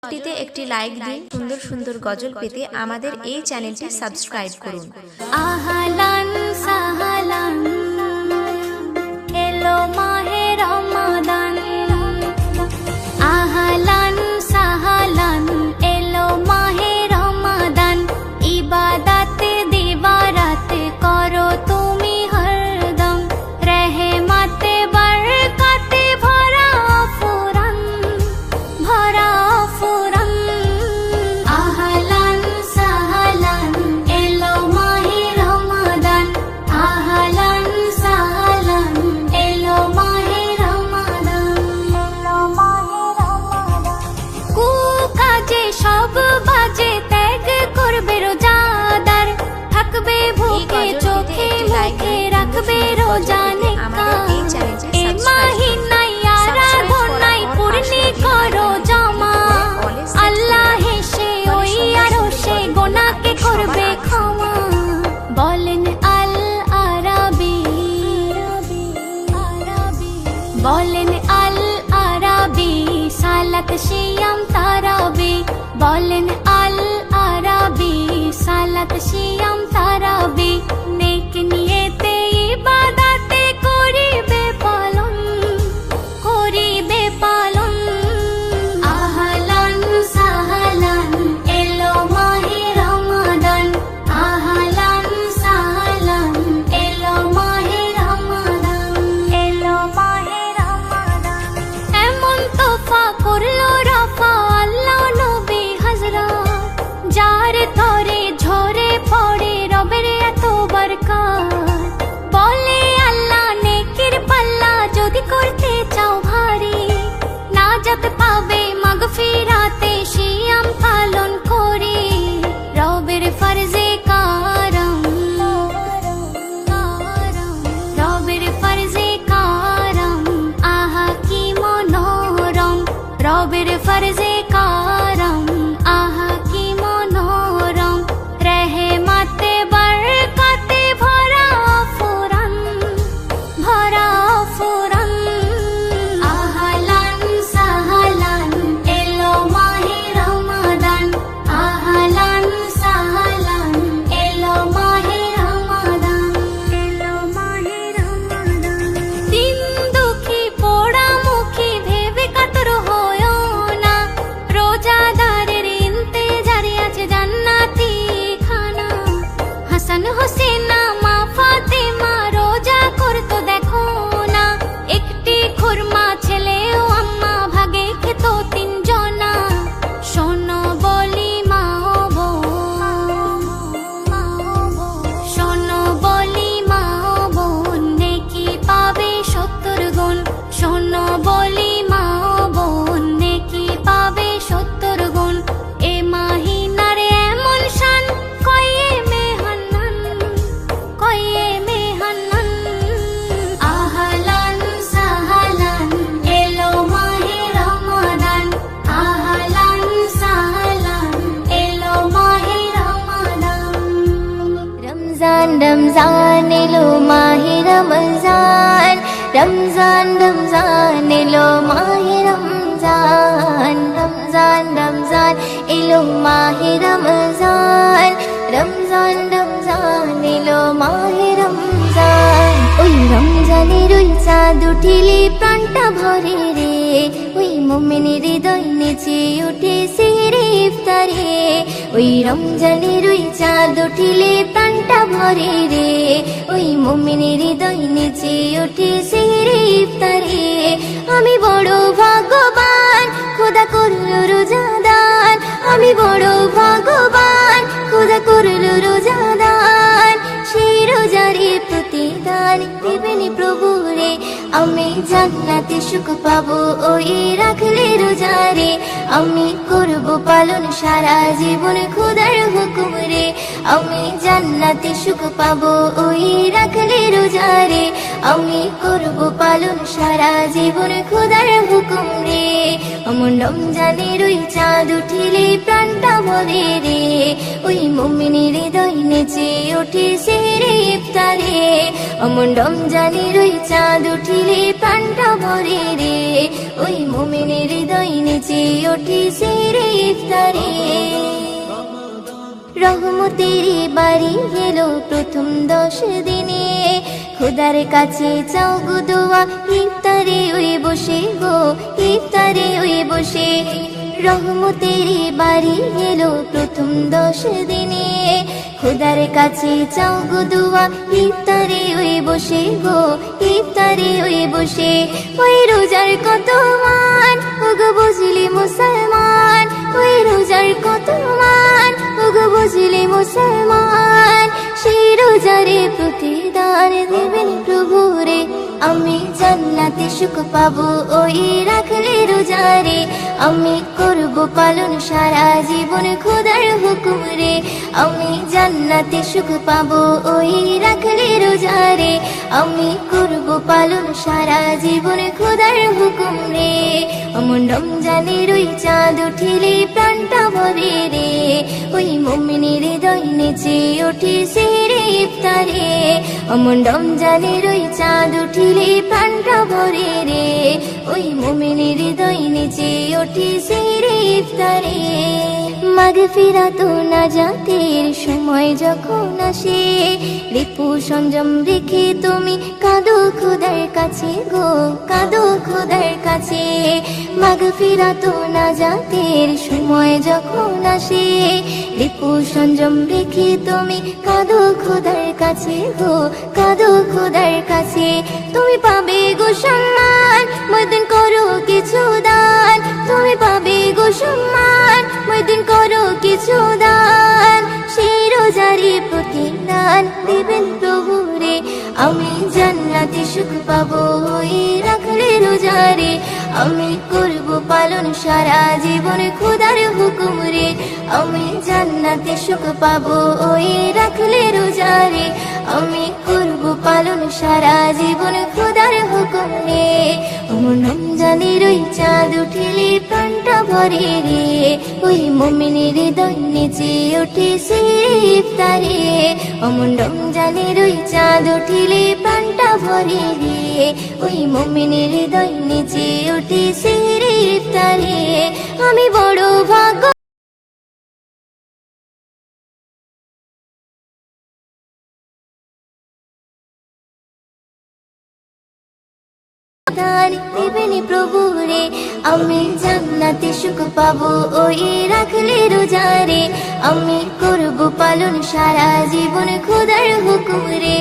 গজলটিতে একটি লাইক দিন। সুন্দর সুন্দর গজল পেতে আমাদের এই চ্যানেলটি সাবস্ক্রাইব করুন। আহলান সাহলান এলো মাহে রমাদান, আহলান সাহলান এলো মাহে রমাদান। ইবাদত দিবারাত করো তুমি হরদম, রহমতে বরকতে ভরা ফুরান ভরা ফুরান। আহলান সাহলান এলো মাহে রমাদান, আহলান সাহলান এলো মাহে রমাদান, এলো মাহে রমাদান। কুকাজে সব বাজে ত্যাগ করবে রোজাদার, থাকবে ভুকে চোখে মুখে রাখবে রোজা নেকার। এ মাহিনায় আরাধনায় পূর্ণি করো জমা, আল্লাহ হেসে ওই আরশে গোনাকে করবে ক্ষমা। বলেন আল আরাবি, বলেন আল আরাবি সালাত শিয়াম তারাবি, বলেন আল আরাবি সালাত শিয়াম তারাবি। নেক নিয়েতে ইবাদতে করিবে পালন, করিবে পালন। আহলান সাহলান এলো মাহে রমাদান, আহলান সাহলান এলো মাহে রমাদান, এলো মাহে রমাদান। এমন তোফা করলো রফা আল্লাহ নবী হযরত, যার তরে ঝরে পড়ে রবের এত বরকত। বলে আল্লাহ নেকির পাল্লা যদি করতে চাও ভারী, নাজাত পাবে মাগফিরাতে শিয়াম পালন করে। রবের ফরজে কারম, রবের ফরজে কারম আহা কি মনোরম, রবের ফরজে কারম আহা কি মনোরম। রহমতে বরকতে ভরা ফুরান ভরা ফুরান। আহলান সাহলান এলো মাহে রমাদান, আহলান সাহলান এলো মাহে রমাদান, এলো মাহে রমাদান। দিন দুঃখী পোড়া মুখী ভেবে কাতর হয়ো না, রোজাদারের ইন্তেজারে আছে জান্নাতি খানা। হাসান হোসেনা মা ফাতেমা রোজা করতো দেখো না, একটি খুরমা ছেলে ও আম্মা ভাগে খেত তিনজনা। শোনো বলি মা ও বোন, শোনো বলি মা ও বোন, নেকি পাবে 70 গুণ। শোনো বলি মা ও বোন, নেকি পাবে 70 গুণ। এ মাহিনার এমন শান কয়ে মেহান্নান, কয়ে মেহান্নান। আহলান সাহলান এলো মাহে রমাদান, আহলান সাহলান এলো মাহে রমাদান। রমজান রমজান এলো মাহে রমজান, রমজান রমজান এলো মাহে রমজান, রমজান রমজান এলো মাহে রমজান, রমজান রমজান এলো মাহে রমজান। ওই রমজানের ওই চাঁদ উঠিলে প্রাণটা ভরে রে, ওই মুমিনের হৃদয় নেচে উঠে সেহরে ইফতারে। ওই রমজানের ওই চাঁদ উঠিলে প্রাণটা ভরে রে, ওই মুমিনের হৃদয় নেচে উঠে সেহরে ইফতারে। আমি বড় ভাগ্যবান খোদা করলো রোজাদান, আমি বড় ভাগ্যবান খোদা করলো রোজাদান। সেই রোজারে প্রতিদান দেবেন প্রভু রে, আমি জান্নাতে সুখ পাবো ওই রাখলে রোজারে। আমি করব পালন সারা জীবন খোদার হুকুম রে, আমি জান্নাতে সুখ পাবো ওই রাখলে রোজারে। আমি করব পালন সারা জীবন খোদার হুকুম রে। অমন রমজানের ওই চাঁদ উঠিলে প্রাণটা ভরে রে, ওই মুমিনের হৃদয় নেচে ওঠে সেহরে ইফতারে। অমন রমজানের ওই চাঁদ উঠিলে প্রাণটা ভরে রে, ওই মুমিনের হৃদয় নেচে ওঠে সেহরে রহমতের বাড়ি এলো প্রথম 10 দিনে, খোদার কাছে চাও গো দোয়া ইফতারে ওই বসে গো, ইফতারে ওই বসে। রহমতের বাড়ি এলো প্রথম 10 দিনে, খোদার কাছে চাও গো দোয়া ইফতারে ওই বসে গো, ইফতারে ওই বসে। ওই রোজার কত মান ওগো বুঝলি মুসলমান, ওই রোজার কত মান ওগো বুঝলি মুসলমান। সেই রোজারে প্রতিদান দেবেন প্রভুরে, আমি জান্নাতে সুখ পাবো ওই রাখলে রোজারে। আমি করব পালন সারা জীবন খোদার হুকুম রে, আমি জান্নাতে সুখ পাবো ওই রাখলে রোজারে। আমি করব পালন সারা জীবন খোদার হুকুম রে। অমন রমজানের ওই চাঁদ উঠিলে প্রাণটা ভরে রে, ওই মুমিনের হৃদয় নেচে ওঠে সেরে ইফতারে। অমন রমজানের ওই চাঁদ উঠিলে প্রাণটা ভরে রে, ওই মুমিনের হৃদয় নেচে ওঠে সেরে ইফতারে। মাগফিরাত ও নাজাতের সময় যখন আসে, রিপু সংযম রেখে তুমি কাঁদো খোদার কাছে গো, কাঁদো খোদার কাছে। মাগফিরাত ও নাজাতের সময় যখন আসে, রিপু সংযম রেখে তুমি কাঁদো খোদার কাছে গো, কাঁদো খোদার কাছে। তুমি পাবে গো সম্মান ময়দিন করো কিছু দান, তুমি পাবে গো সম্মান ময়দিন করো কিছু দান। সেই রোজারি প্রতিদান দেবেন প্রভুরে, আমি জান্নাতে সুখ পাবো ওই রাখলে রোজারে। আমি করব পালন সারা জীবন খোদার হুকুম রে, আমি জান্নাতে সুখ পাবো ওই রাখলে রোজারে। আমি করব পালন সারা জীবন খোদার হুকুম রে। অমন রমজানের ওই চাঁদ উঠিলে প্রাণটা ভরে রে, ওই মুমিনের হৃদয় নেচে ওঠে সেরে ইফতারে। অমন রমজানের ওই চাঁদ উঠিলে প্রাণটা ভরে রে, ওই মুমিনের হৃদয় নেচে ওঠে সেরে ইফতারে। আমি বড় ভাগ্য দেবেন প্রভুরে, আমি জান্নাতে সুখ পাবো ওই রাখলে রোজারে। আমি করব পালন সারা জীবন খোদার হুকুম রে,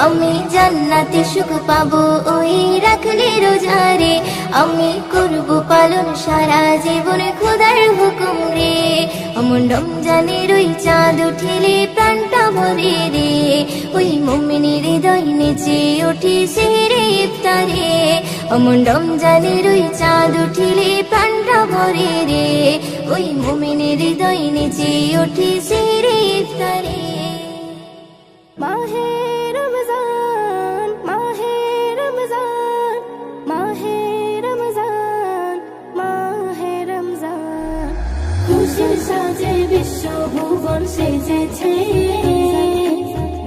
আমি জান্নাতে সুখ পাবো ওই রাখলে রোজারে। আমি করব পালন সারা জীবন খোদার হুকুম রে। অমন রমজানের ওই চাঁদ উঠিলে প্রাণটা ভরে রে, ওই মুমিনের হৃদয় নেচে ওঠে সেরে ইফতারে। অমন রমজানের ওই চাঁদ উঠিলে প্রাণটা ভরে রে, ওই মুমিনের হৃদয় নেচে ওঠে সেরে ইফতারে। মাহে রমজান, মাহে রমজান, মাহে রমজান, মাহে রমজান। খুশির সাজে বিশ্ব ভুবন সেজেছে,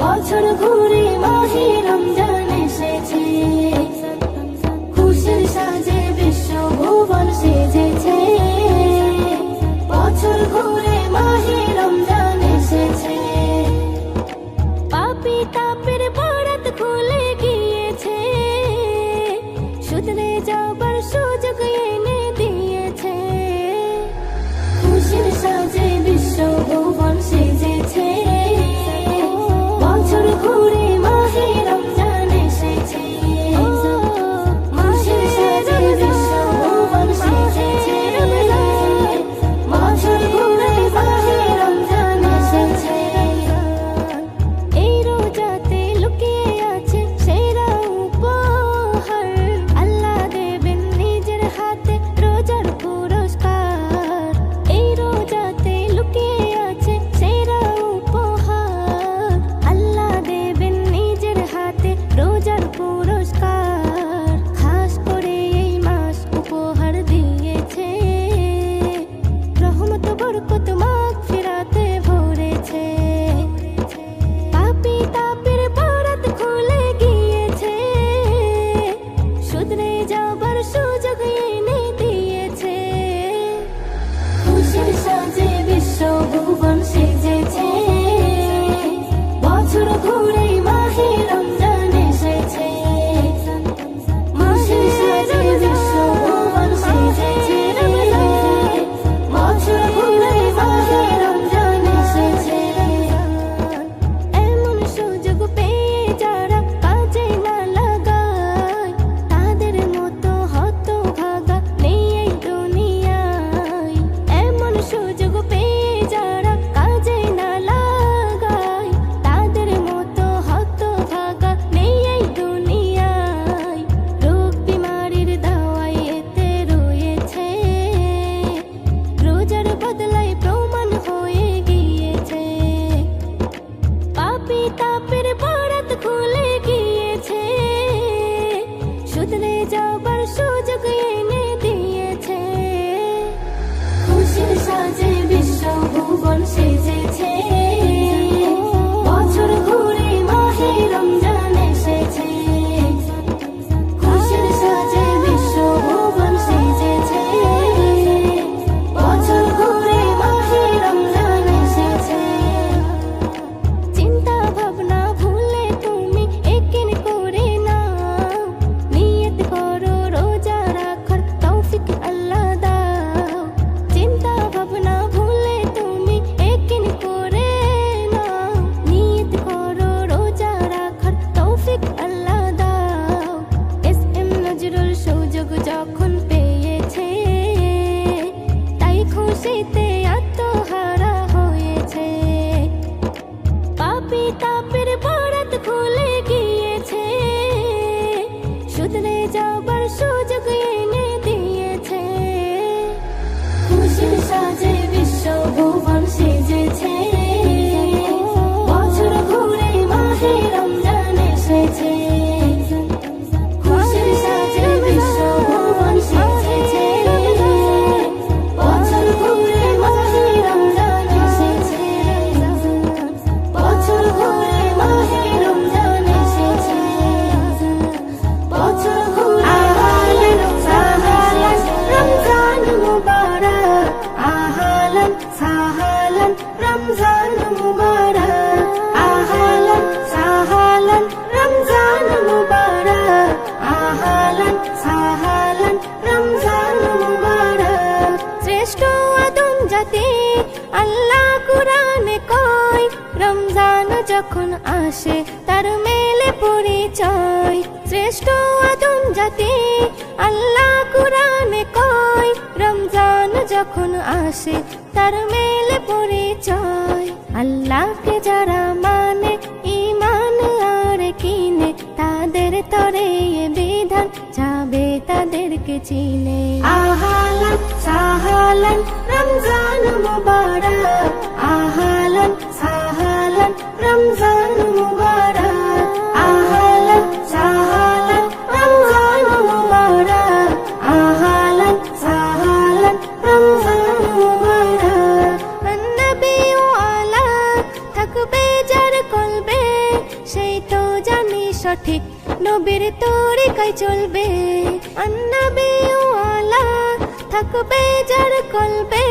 বছর ঘুরে মাহে রমজান এসেছে। খুশির সাজে বিশ্ব ভুবন সেজেছে, বছর ঘুরে মাহে রমজান এসেছে। পাপী তাপের বরাত খুলে গিয়েছে, শুধরে যাবার সুযোগ এনে দিয়েছে। খুশির সাজে বিশ্ব ভুবন সেজেছে, বছর ঘুরে মাহে রমজান এসেছে। খুশির সাজে বিশ্ব ভুবন সেজেছে, বছর ঘুরে মাহে রমজান এসেছে। এই রোজাতে লুকিয়ে আছে সেরা উপহার, আল্লাহ দেবেন নিজের হাতে রোজার পুরস্কার। এই রোজাতে লুকিয়ে আছে সেরা উপহার, আল্লাহ দেবেন নিজের হাতে রোজার পুরস্কার। খাস করে এই মাস উপহার দিয়েছে, রহমত বরকত মাগফিরাতে ভরেছে। পাপী তাপের বরাত খুলে গিয়েছে, শুধরে যাবার সুযোগ এনে দিয়েছে। খুশির সাজে বিশ্ব ভুবন সেজেছে, জাতি আল্লাহ কুরআনে কয় রমজান যখন আসে তার মেলে পরিচয় শ্রেষ্ঠ আদম জাতি আল্লাহ কুরআনে কয় রমজান যখন আসে তার মেলে পরিচয় আল্লাহকে যারা মানে ঈমান আর কিনে তাদের তরে এ বিধান যাবে তাদেরকে চিনে আহালান সাহালান রমজান মুবারক আহালান সাহালান রমজান মুবারক আহালান সাহালান রমজান মুবারক আহালান সাহালান রমজান মুবারক নবী ওয়ালা থাকবে যার কলবে সেই তো জানি সঠিক নবীর তরিকায় চলবে নবী ওয়ালা থাকবে যার কলবে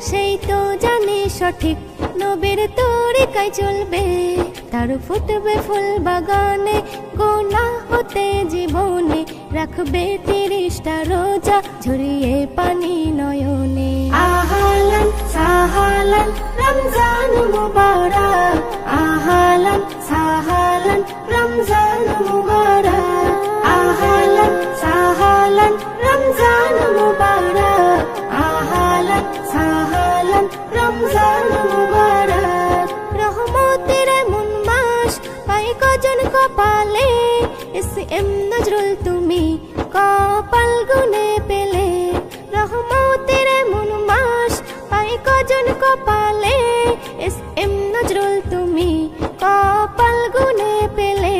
সেই তো জানি সঠিক নবীর তরিকায় চলবে তার ফুটবে ফুল বাগানে গুনাহ হতে জীবনে রাখবে 30টা রোজা ঝরিয়ে পানি নয়নে আহালান সাহালান রমজান মুবারক আহালান সাহালান রমজান মুবারক আহালান সাহালান রমজান মুবারক আহালান সাহালান রমজান মুবারক রহমতের এমন মাস পাই কজন কপালে এসএম নজরুল তুমি কপাল গুনে পেলে রহমতের এমন মাস পাই কজন কপালে এসএম নজরুল তুমি কপাল গুনে পেলে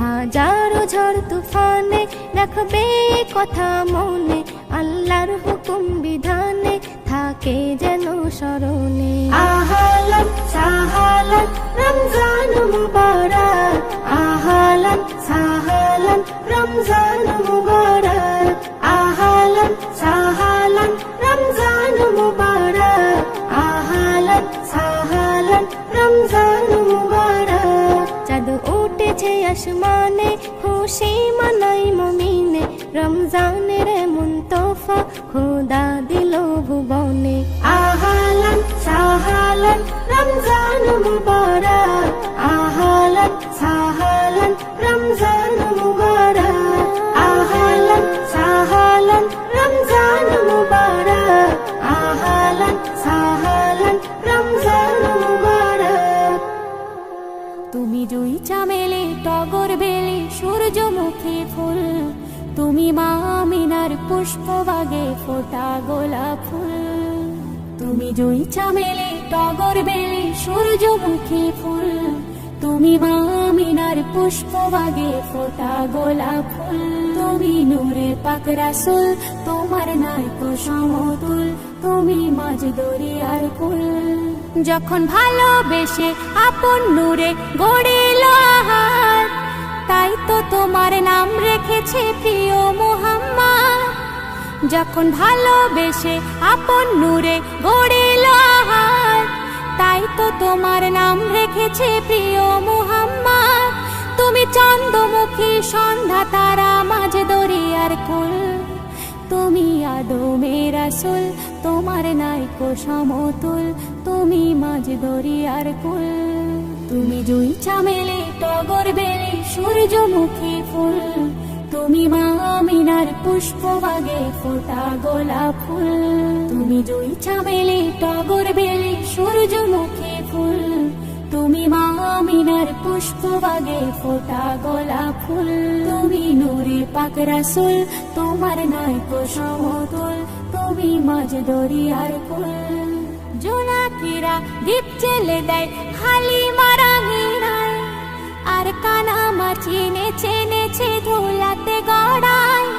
হাজারো ঝড় তুফানে রাখবে কথা মনে আল্লাহর হুকুম বিধানে থাকে যেন স্মরণে আহালান সাহালান রমজান মুবারক আহালান সাহালান রমজান মুবারক আহালান সাহালান রমজান মুবারক আহালান সাহালান রমজান মুবারক চাঁদ উঠেছে আসমানে খুশি মানাই মুমিনে রমজানের এমন তোফা খোদা দিল ভুবনে আহালান সাহালান রমজান মুবারক আহালান সাহালান রমজান মুবারক আহালান সাহালান রমজান মুবারক আহালান সাহালান রমজান মুবারক তুমি জুই চামেলে টগর বেলে সূর্যমুখী ফুল তুমি মা আমিনার পুষ্পবাগে ফোটা গোলাপ ফুল তুমি জুই চামেলে টগর বেলে সূর্যমুখী ফুল তুমি মা আমিনার পুষ্পবাগে ফোটা গোলাপ ফুল তুমি নূরে পাক রাসূল তোমার নাইকো সমতুল তুমি মাঝ দরিয়ার কুল যখন ভালোবেসে আপন নূরে গড়িল আহার তাই তো তোমার নাম রেখেছে প্রিয় মুহাম্মদ যখন ভালোবেসে আপন নূরে গড়িল আহার তাই তো তোমার নাম রেখেছে প্রিয় মুহাম্মদ তুমি চন্দ্রমুখী সন্ধ্যা তারা মাঝ দরিয়ার কুল তুমি আদমের রাসূল তোমার নাইকো সমতুল তুমি মাঝ দরিয়ার কুল তুমি জুই চামেলে টগর বেলে সূর্যমুখী ফুল তুমি মা আমিনার পুষ্পবাগে ফোটা গোলাপ ফুল তুমি জুই চামেলে টগর বেলে সূর্যমুখী ফুল তুমি মা আমিনার পুষ্পবাগে ফোটা গোলাপ ফুল তুমি নূরে পাক রাসূল তোমার নাইকো সমতুল তুমি মাঝ দরিয়ার কুল জোনাকিরা দীপ জেলে দেয় হালিমা রাঙিনায় আর কানামা চিনেছে নেছে ধুলাতে গড়ায়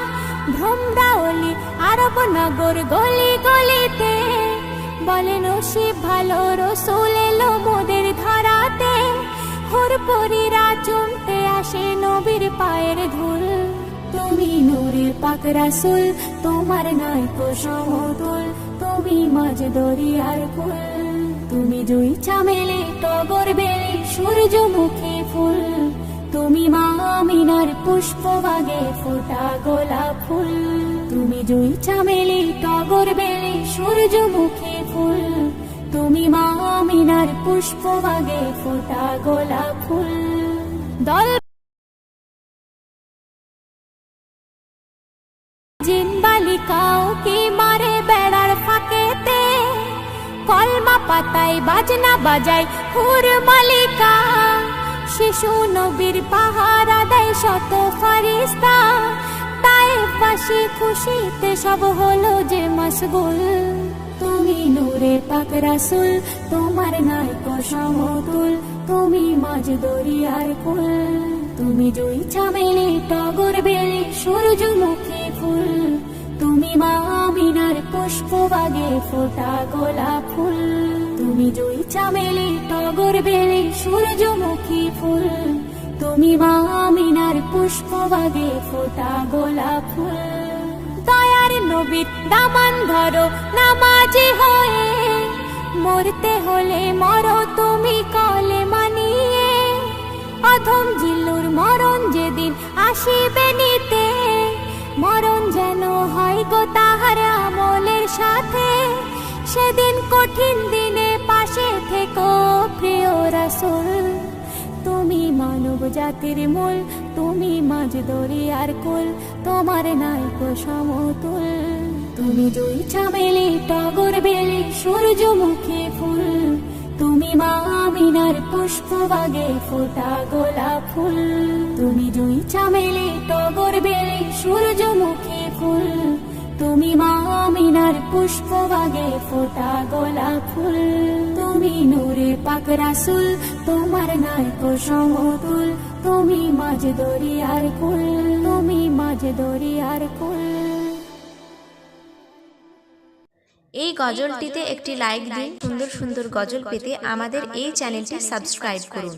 ভ্রমরাওলি আরব নগর গলি গলিতে বলে নসিব ভালো রসুল এলো মোদের ধরাতে হুরপুরিরা চুমতে আসে নবীর পায়ের ধুল তুমি নূরের পাক রাসূল তোমার নাইকো সমতুল তুমি মাঝ দরিয়ার কুল তুমি জুই চামেলে টগর বেলে সূর্যমুখী ফুল তুমি মা আমিনার পুষ্পবাগে ফোটা গোলাপ ফুল তুমি জুই চামেলে টগর বেলে সূর্যমুখী ফুল তুমি মা আমিনার পুষ্পবাগে ফোটা গোলাপ ফুল দল জিন বালিকাও কি মারে বেড়ার ফাঁকেতে কলমা পাতায় বাজনা বাজায় হুর মালিকা শিশু নবীর পাহারা দেয় শত ফারিস্তা তায়েফবাসী খুশিতে সব হলো যে মশগুল তুমি নূরে পাক রাসূল তোমার নাইকো সমতুল তুমি মাঝ দরিয়ার কুল তুমি জুই চামেলি টগর বেলি সূর্যমুখী ফুল তুমি মা আমিনার পুষ্পবাগে ফোটা গোলাপ ফুল তুমি জুই চামেলি টগর বেলি সূর্যমুখী ফুল তুমি মা আমিনার পুষ্পবাগে ফোটা গোলাপ ফুল দয়ার নবীর দামান ধরো নামাজি হয়ে মরতে হলে মরো তুমি কলে মানিয়ে অধম জিল্লুর মরণ যেদিন আসিবে নিতে মরণ যেন হয় গো তাহার আমলের সাথে সেদিন কঠিন দিনে পাশে থেকো প্রিয় রাসূল তুমি মানব জাতির মূল তুমি মাঝ দরিয়ার কুল তোমার নাইকো সমতুল তুমি দুই চামেলি টগর বেলি সূর্যমুখী ফুল তুমি মা আমিনার পুষ্পবাগে ফোটা গোলাপ ফুল তুমি দুই চামেলি টগর বেলি সূর্যমুখী ফুল তুমি মা আমিনার পুষ্পবাগে ফোটা গোলাপ ফুল তুমি নূরে পাক রাসূল তোমার নাইকো সমতুল তুমি মাঝ দরিয়ার কুল তুমি মাঝ দরিয়ার কুল এই গজলটিতে একটি লাইক দিন। সুন্দর সুন্দর গজল পেতে আমাদের এই চ্যানেলটি সাবস্ক্রাইব করুন।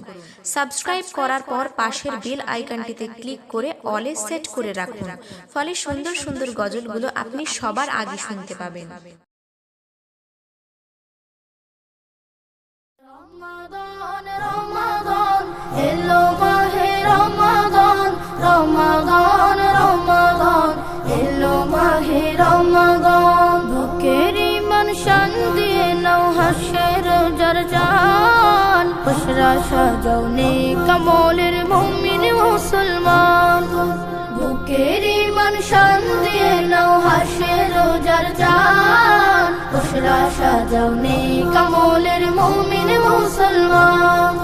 সাবস্ক্রাইব করার পর পাশের বেল আইকনটিতে ক্লিক করে অলে সেট করে রাখুন, ফলে সুন্দর সুন্দর গজলগুলো আপনি সবার আগে শুনতে পাবেন। রমাদান রমাদান এলো মাহে রমাদান রমাদান রমাদান এলো মাহে রমাদান বুকের ইমান শান দিয়ে নাও হাসের জারজান বশরা সাজাও নেক আমলের মুমিন মুসলমান বুকের ইমান শান দিয়ে নাও হাসের জারজান বশরা সাজাও নেক আমলের মুমিন মুসলমান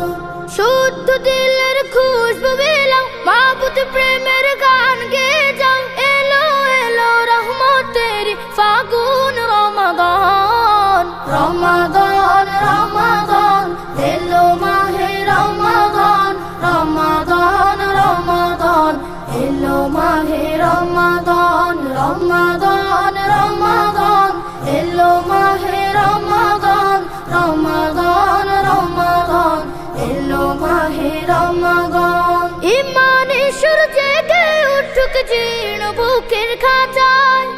শুদ্ধ দিলের খুশবু বিলাও মাবুদ প্রেমের গান গেয়ে যাও এলো এলো রহমতের ফাগুন রমাদান রমাদান রমাদান এলো মাহে রমাদান রমাদান রমাদান এলো মাহে রমাদান রমাদান রমাদান এলো মাহে রমাদান রমাদান রমাদান এলো মাহে রমাদান ইমানে সুর জেগে উঠুক জীর্ণ বুকের খাঁচায়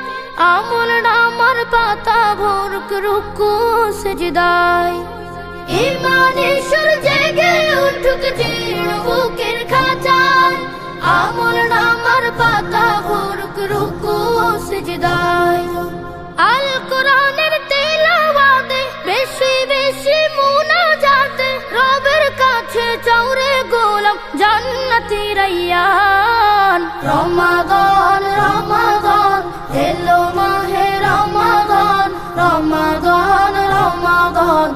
আমল নামার পাতা ভরুক রুকু সিজদায় ইমানে সুর জেগে উঠুক জীর্ণ বুকের খাঁচায় আমল নামার পাতা ভরুক রুকু সিজদায় আল কোরআনের তিলাওয়াতে বেশি বেশি মুনাজাতে রবের কাছে চাওরে গোলাম জান্নাতি রাইয়ান রমাদান রমাদান এলো মাহে রমাদান রমাদান রমাদান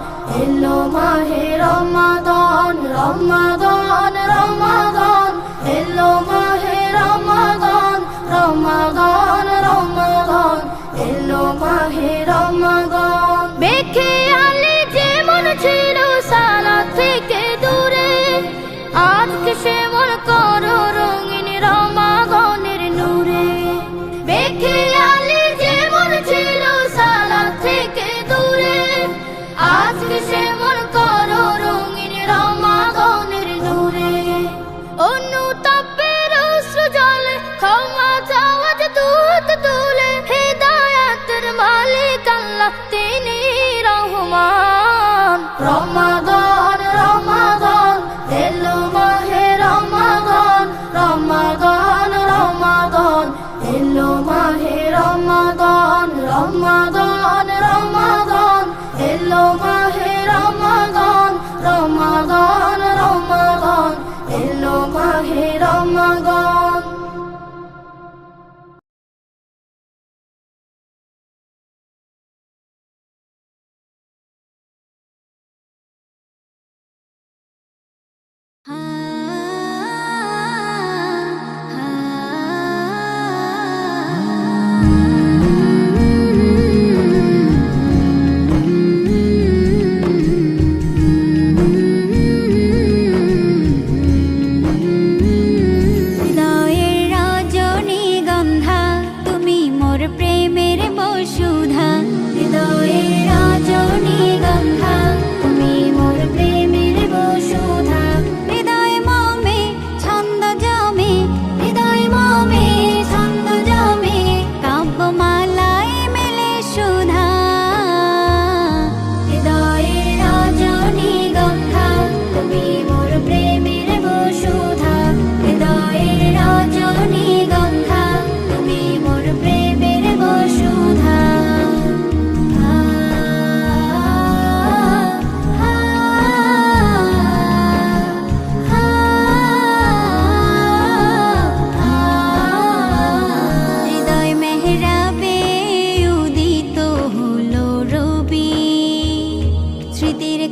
এলো মাহে রমাদান রমাদান রমাদান এলো মাহে রমাদান রমাদান রমাদান এলো মাহে রমাদান বেখে আলে যেমন ছিল সালা থেকে দূরে আজকে সেমন করো রঙিন রমাদানের নূরে বেখে আলে যেমন ছিল সালা থেকে দূরে আজকে সেমন করো রঙিন রমাদানের নূরে অনুতাপের অশ্রু জলে ক্ষমা চাওয়া যে দুধ তুলে হেদায়াতের মালিক আল্লাহ তিনি রহমান রমাদান রমাদান এলো মাহে রমাদান রমাদান রমাদান এলো মাহে রমাদান রমাদান রমাদান এলো মাহে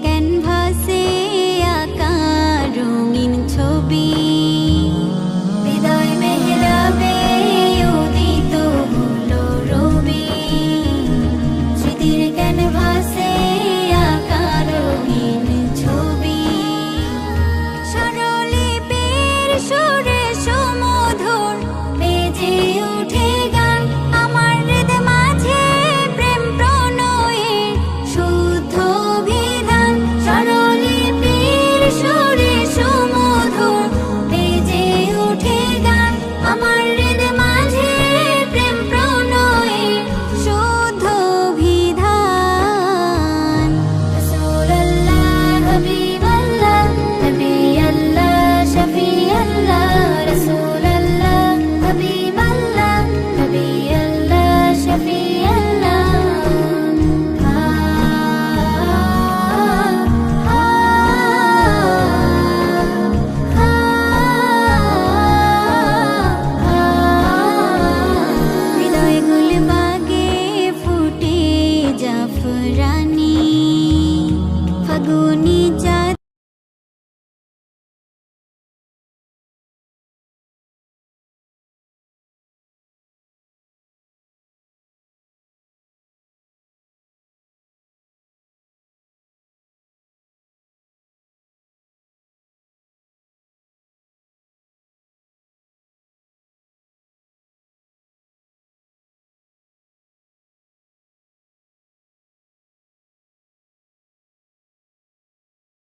ক্যানভাস